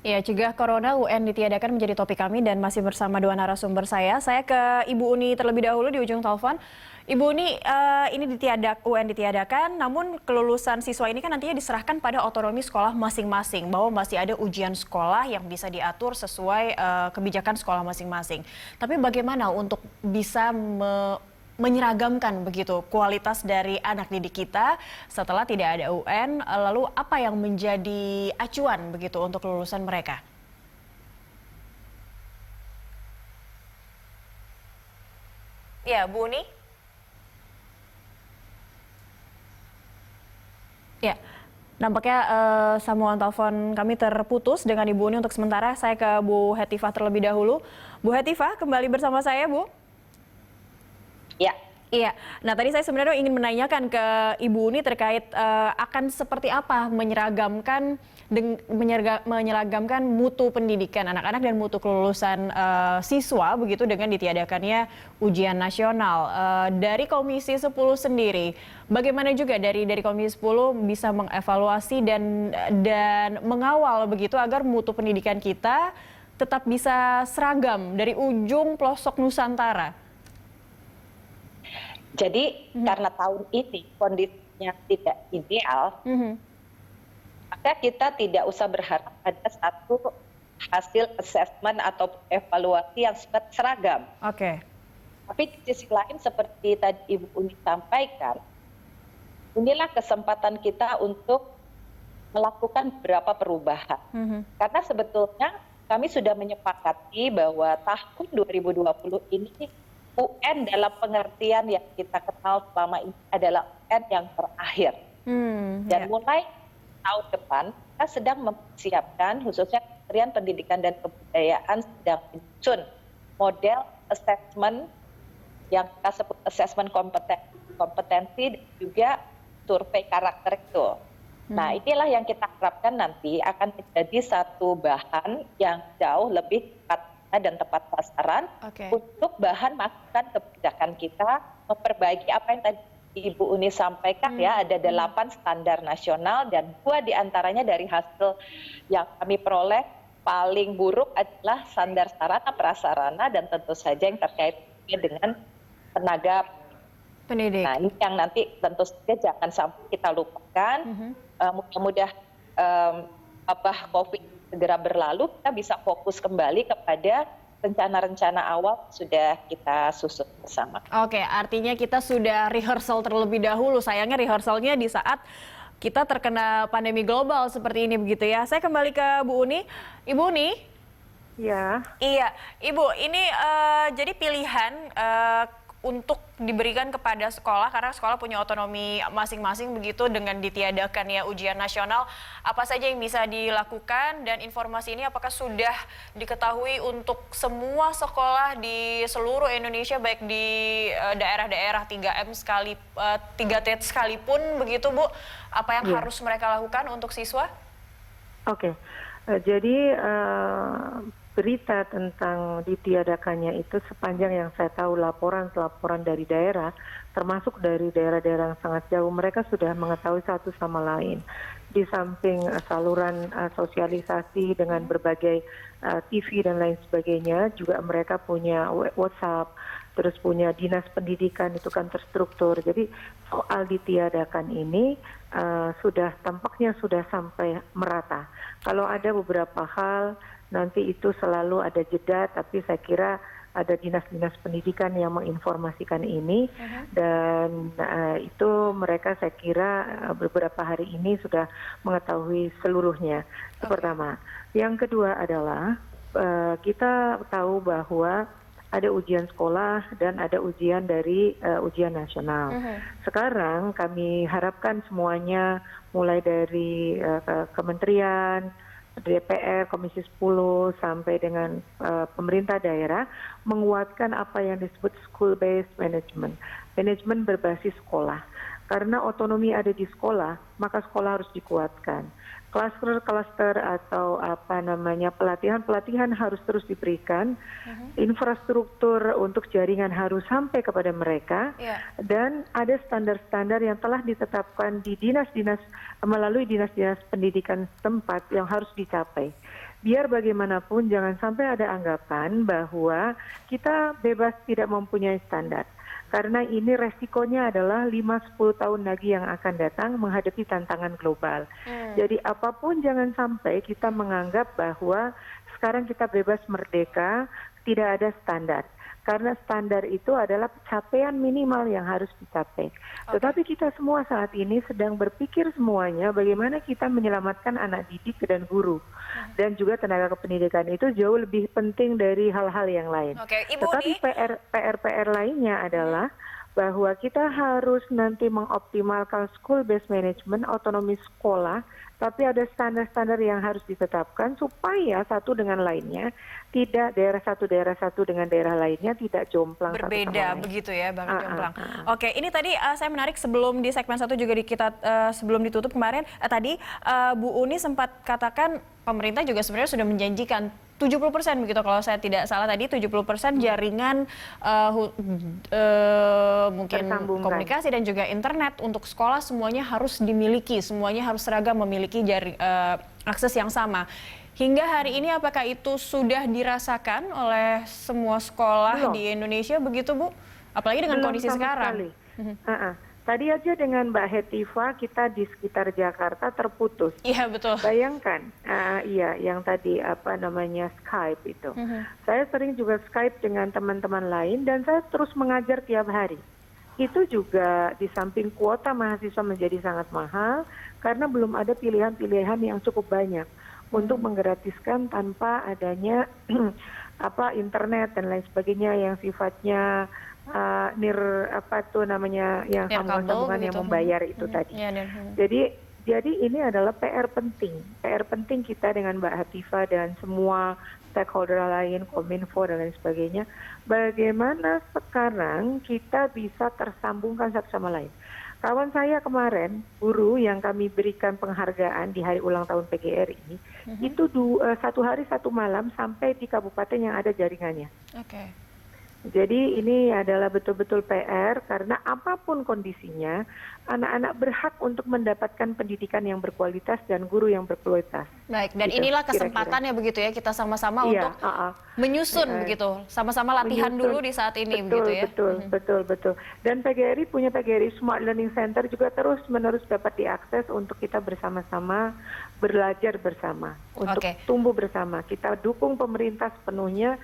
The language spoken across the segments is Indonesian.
Ya, cegah corona UN ditiadakan menjadi topik kami dan masih bersama dua narasumber saya. Saya ke Ibu Uni terlebih dahulu di ujung telepon. Ibu Uni, ini UN ditiadakan, namun kelulusan siswa ini kan nantinya diserahkan pada otonomi sekolah masing-masing, bahwa masih ada ujian sekolah yang bisa diatur sesuai kebijakan sekolah masing-masing. Tapi bagaimana untuk bisa menyeragamkan begitu kualitas dari anak didik kita setelah tidak ada UN, lalu apa yang menjadi acuan begitu untuk lulusan mereka? Ya, Bu Uni? Ya, nampaknya sambungan telepon kami terputus dengan Ibu Uni untuk sementara. Saya ke Bu Hetifah terlebih dahulu. Bu Hetifah, kembali bersama saya, Bu. Ya, Iya, nah tadi saya sebenarnya ingin menanyakan ke Ibu Uni terkait akan seperti apa menyeragamkan mutu pendidikan anak-anak dan mutu kelulusan siswa begitu dengan ditiadakannya ujian nasional. Dari Komisi 10 sendiri, bagaimana juga dari Komisi 10 bisa mengevaluasi dan mengawal begitu agar mutu pendidikan kita tetap bisa seragam dari ujung pelosok Nusantara? jadi karena tahun ini kondisinya tidak ideal, maka kita tidak usah berharap ada satu hasil assessment atau evaluasi yang seragam. Oke. Tapi di sisi lain seperti tadi Ibu Uni sampaikan, inilah kesempatan kita untuk melakukan beberapa perubahan. Karena sebetulnya kami sudah menyepakati bahwa tahun 2020 ini UN dalam pengertian yang kita kenal selama ini adalah UN yang terakhir. Dan mulai tahun depan kita sedang mempersiapkan, khususnya Kementerian Pendidikan dan Kebudayaan sedang menyusun model assessment yang kita sebut assessment kompetensi dan juga survei karakter itu. Nah, inilah yang kita harapkan nanti akan menjadi satu bahan yang jauh lebih tepat dan tepat sasaran untuk bahan masukan kebijakan kita, memperbaiki apa yang tadi Ibu Uni sampaikan ya, ada 8 standar nasional dan 2 diantaranya dari hasil yang kami peroleh paling buruk adalah standar sarana prasarana dan tentu saja yang terkait dengan tenaga pendidik. Nah, ini yang nanti tentu saja jangan sampai kita lupakan. Mudah-mudahan wabah COVID segera berlalu, kita bisa fokus kembali kepada rencana-rencana awal sudah kita susun bersama. Oke, artinya kita sudah rehearsal terlebih dahulu. Sayangnya rehearsalnya di saat kita terkena pandemi global seperti ini begitu ya. Saya kembali ke Bu Uni. Ibu Uni? Ya. Iya, Ibu, ini jadi pilihan untuk diberikan kepada sekolah karena sekolah punya otonomi masing-masing begitu dengan ditiadakannya ujian nasional. Apa saja yang bisa dilakukan dan informasi ini apakah sudah diketahui untuk semua sekolah di seluruh Indonesia baik di daerah-daerah 3T sekalipun begitu, Bu? Apa yang harus mereka lakukan untuk siswa? Oke. Jadi berita tentang ditiadakannya itu sepanjang yang saya tahu laporan dari daerah, termasuk dari daerah-daerah yang sangat jauh, mereka sudah mengetahui satu sama lain. Di samping saluran sosialisasi dengan berbagai TV dan lain sebagainya, juga mereka punya WhatsApp, terus punya dinas pendidikan itu kan terstruktur. Jadi soal ditiadakan ini tampaknya sudah sampai merata. Kalau ada beberapa hal nanti itu selalu ada jeda, tapi saya kira ada dinas-dinas pendidikan yang menginformasikan ini dan itu mereka saya kira beberapa hari ini sudah mengetahui seluruhnya. Itu pertama. Yang kedua adalah kita tahu bahwa ada ujian sekolah dan ada ujian dari ujian nasional. Sekarang kami harapkan semuanya mulai dari kementerian, DPR, Komisi 10 sampai dengan pemerintah daerah menguatkan apa yang disebut school based management, manajemen berbasis sekolah. Karena otonomi ada di sekolah, maka sekolah harus dikuatkan. Klaster-klaster atau pelatihan harus terus diberikan. Infrastruktur untuk jaringan harus sampai kepada mereka. Dan ada standar-standar yang telah ditetapkan di dinas-dinas melalui dinas-dinas pendidikan setempat yang harus dicapai. biar bagaimanapun jangan sampai ada anggapan bahwa kita bebas tidak mempunyai standar. Karena ini resikonya adalah 5-10 tahun lagi yang akan datang menghadapi tantangan global. Jadi apapun jangan sampai kita menganggap bahwa sekarang kita bebas merdeka, tidak ada standar. Karena standar itu adalah capaian minimal yang harus dicapai. Tetapi kita semua saat ini sedang berpikir semuanya bagaimana kita menyelamatkan anak didik dan guru. Dan juga tenaga kependidikan itu jauh lebih penting dari hal-hal yang lain. Tetapi PR lainnya adalah bahwa kita harus nanti mengoptimalkan school-based management, otonomi sekolah, tapi ada standar-standar yang harus ditetapkan supaya satu dengan lainnya tidak daerah satu dengan daerah lainnya tidak jomplang berbeda begitu ya Bang jomplang. Oke, ini tadi saya menarik sebelum di segmen 1 juga kita sebelum ditutup kemarin tadi Bu Uni sempat katakan pemerintah juga sebenarnya sudah menjanjikan 70% begitu kalau saya tidak salah tadi 70% jaringan mungkin komunikasi dan juga internet untuk sekolah semuanya harus dimiliki, semuanya harus seragam memiliki akses yang sama. Hingga hari ini apakah itu sudah dirasakan oleh semua sekolah di Indonesia begitu Bu? Apalagi dengan kondisi sekarang. Tadi aja dengan Mbak Hetiva kita di sekitar Jakarta terputus. Iya betul. Bayangkan, yang tadi Skype itu. Saya sering juga Skype dengan teman-teman lain dan saya terus mengajar tiap hari. Itu juga di samping kuota mahasiswa menjadi sangat mahal karena belum ada pilihan-pilihan yang cukup banyak untuk menggratiskan tanpa adanya internet dan lain sebagainya yang sifatnya yang sambungan yang membayar itu tadi. Jadi ini adalah PR penting kita dengan Mbak Hetiva dan semua stakeholder lain, Kominfo dan lain sebagainya. Bagaimana sekarang kita bisa tersambungkan satu sama lain. Kawan saya kemarin, guru yang kami berikan penghargaan di hari ulang tahun PGRI ini, itu 1 hari 1 malam sampai di kabupaten yang ada jaringannya. Jadi ini adalah betul-betul PR karena apapun kondisinya, anak-anak berhak untuk mendapatkan pendidikan yang berkualitas dan guru yang berkualitas. Baik, dan inilah kesempatannya begitu ya, kita sama-sama untuk menyusun begitu, sama-sama latihan dulu di saat ini begitu ya. Betul. Dan PGRI punya PGRI Smart Learning Center juga terus-menerus dapat diakses untuk kita bersama-sama belajar bersama, untuk tumbuh bersama. Kita dukung pemerintah sepenuhnya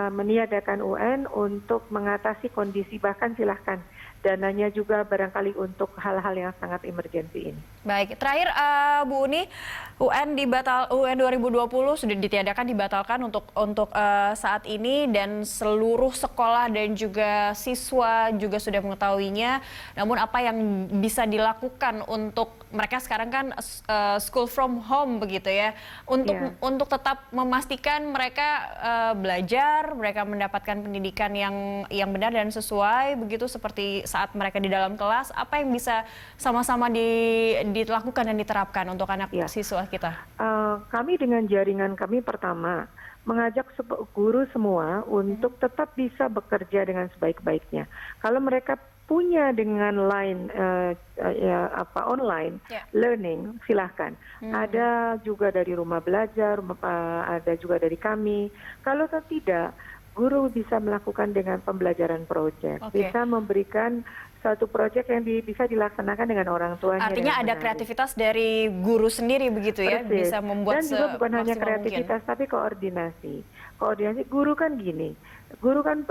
meniadakan UN untuk mengatasi kondisi, bahkan silahkan dananya juga barangkali untuk hal-hal yang sangat emergensi ini. Baik, terakhir Bu Uni, UN 2020 sudah dibatalkan untuk saat ini dan seluruh sekolah dan juga siswa juga sudah mengetahuinya. Namun apa yang bisa dilakukan untuk mereka sekarang kan school from home begitu ya, untuk tetap memastikan mereka belajar, mereka mendapatkan pendidikan yang benar dan sesuai begitu seperti saat mereka di dalam kelas, apa yang bisa sama-sama dilakukan dan diterapkan untuk anak siswa kita? Kami dengan jaringan kami pertama mengajak guru semua untuk tetap bisa bekerja dengan sebaik-baiknya. Kalau mereka punya dengan online learning, silahkan. Ada juga dari rumah belajar, ada juga dari kami. Kalau tidak, guru bisa melakukan dengan pembelajaran proyek, bisa memberikan satu proyek yang bisa dilaksanakan dengan orang tuanya. Artinya ada kreativitas dari guru sendiri begitu ya, bisa membuat dan juga bukan hanya kreativitas tapi koordinasi. Guru kan gini, guru kan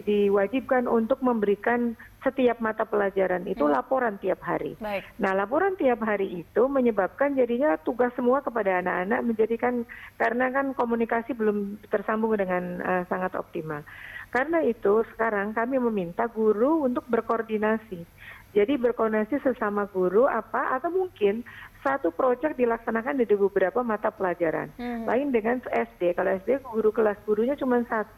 diwajibkan untuk memberikan setiap mata pelajaran itu laporan tiap hari. Nah, laporan tiap hari itu menyebabkan jadinya tugas semua kepada anak-anak menjadikan, karena kan komunikasi belum tersambung dengan sangat optimal. Karena itu sekarang kami meminta guru untuk berkoordinasi. Jadi berkoordinasi sesama guru atau mungkin satu proyek dilaksanakan di beberapa mata pelajaran. Lain dengan SD. Kalau SD gurunya cuma 1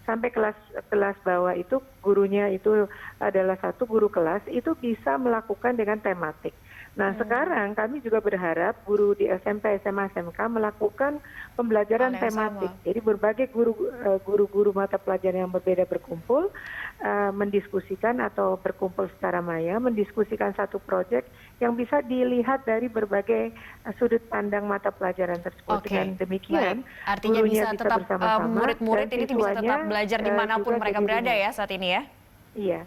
sampai kelas bawah itu gurunya itu adalah 1 guru kelas, itu bisa melakukan dengan tematik. Nah, sekarang kami juga berharap guru di SMP, SMA, SMK melakukan pembelajaran Hal yang tematik. sama. Jadi berbagai guru-guru mata pelajaran yang berbeda berkumpul, mendiskusikan atau berkumpul secara maya, mendiskusikan satu proyek yang bisa dilihat dari berbagai sudut pandang mata pelajaran tersebut. Oke, Dengan demikian, baik. Artinya gurunya bisa tetap bersama-sama murid-murid dan ini bisa tetap siswanya, belajar dimanapun juga mereka jadi berada remote. ya saat ini ya. Iya,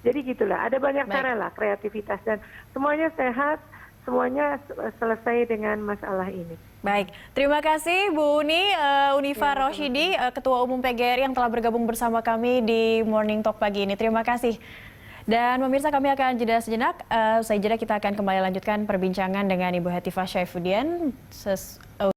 jadi gitulah. Ada banyak Baik. cara lah, kreativitas dan semuanya sehat, semuanya selesai dengan masalah ini. Baik, terima kasih Bu Uni, Unifa Roshidi, Ketua Umum PGRI yang telah bergabung bersama kami di Morning Talk pagi ini. Terima kasih. Dan pemirsa, kami akan jeda sejenak. Usai jeda kita akan kembali lanjutkan perbincangan dengan Ibu Hetifah Syaifuddin